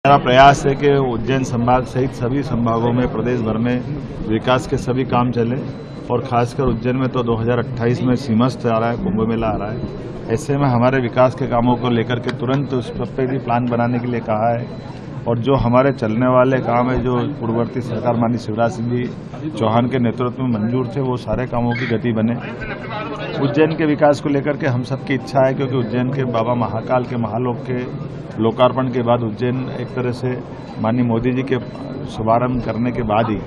मेरा प्रयास है कि उज्जैन संभाग सहित सभी संभागों में प्रदेश भर में विकास के सभी काम चले और खासकर उज्जैन में तो 2028 में सीमस्त आ रहा है, कुंभ मेला आ रहा है। ऐसे में हमारे विकास के कामों को लेकर के तुरंत उस पर भी प्लान बनाने के लिए कहा है और जो हमारे चलने वाले काम है, जो पूर्ववर्ती सरकार माननीय शिवराज सिंह जी चौहान के नेतृत्व में मंजूर थे, वो सारे कामों की गति बने। उज्जैन के विकास को लेकर के हम सबकी इच्छा है, क्योंकि उज्जैन के बाबा महाकाल के महालोक के लोकार्पण के बाद उज्जैन एक तरह से माननीय मोदी जी के शुभारंभ करने के बाद ही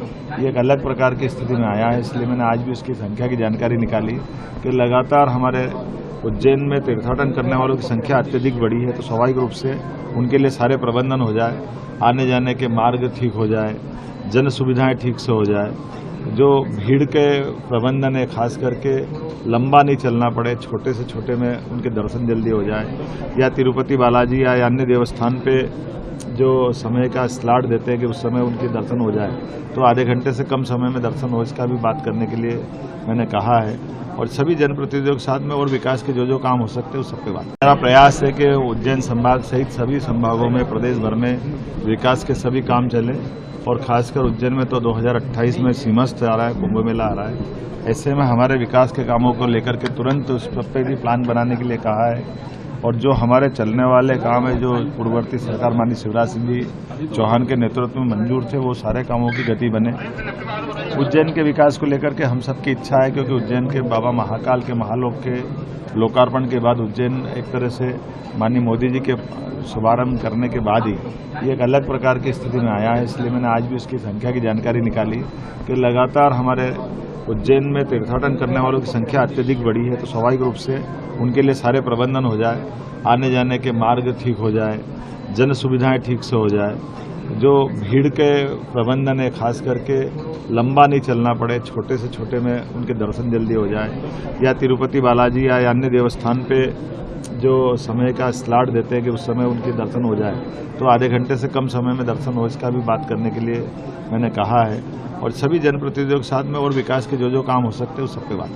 ये एक अलग प्रकार की स्थिति में आया है। इसलिए मैंने आज भी उसकी संख्या की जानकारी निकाली कि लगातार हमारे उज्जैन में तीर्थाटन करने वालों की संख्या अत्यधिक बढ़ी है, तो स्वाभाविक रूप से उनके लिए सारे प्रबंधन हो जाए, आने जाने के मार्ग ठीक हो जाए, जन सुविधाएं ठीक से हो जाए, जो भीड़ के प्रबंधन है खास करके लंबा नहीं चलना पड़े, छोटे से छोटे में उनके दर्शन जल्दी हो जाए, या तिरुपति बालाजी या अन्य देवस्थान पे जो समय का स्लॉट देते हैं कि उस समय उनके दर्शन हो जाए, तो आधे घंटे से कम समय में दर्शन हो, इसका भी बात करने के लिए मैंने कहा है। और सभी जनप्रतिनिधियों के साथ में और विकास के जो काम हो सकते हैं उस सब पे बात। मेरा प्रयास है कि उज्जैन संभाग सहित सभी संभागों में प्रदेश भर में विकास के सभी काम चले और खासकर उज्जैन में तो 2028 में सीमस्त आ रहा है, कुंभ मेला आ रहा है। ऐसे में हमारे विकास के कामों को लेकर के तुरंत उस पर भी प्लान बनाने के लिए कहा है और जो हमारे चलने वाले काम है, जो पूर्ववर्ती सरकार माननीय शिवराज सिंह जी चौहान के नेतृत्व में मंजूर थे, वो सारे कामों की गति बने। उज्जैन के विकास को लेकर के हम सबकी इच्छा है, क्योंकि उज्जैन के बाबा महाकाल के महालोक के लोकार्पण के बाद उज्जैन एक तरह से माननीय मोदी जी के शुभारंभ करने के बाद ही ये एक अलग प्रकार की स्थिति में आया है। इसलिए मैंने आज भी उसकी संख्या की जानकारी निकाली कि लगातार हमारे उज्जैन में तीर्थाटन करने वालों की संख्या अत्यधिक बढ़ी है, तो स्वाभाविक रूप से उनके लिए सारे प्रबंधन हो जाए, आने जाने के मार्ग ठीक हो जाए, जन सुविधाएं ठीक से हो जाए, जो भीड़ के प्रबंधन है खास करके लंबा नहीं चलना पड़े, छोटे से छोटे में उनके दर्शन जल्दी हो जाए, या तिरुपति बालाजी या अन्य देवस्थान पे जो समय का स्लॉट देते हैं कि उस समय उनके दर्शन हो जाए, तो आधे घंटे से कम समय में दर्शन हो, इसका भी बात करने के लिए मैंने कहा है और सभी जनप्रतिनिधियों के साथ में और विकास के जो काम हो सकते हैं उस सब पे बात।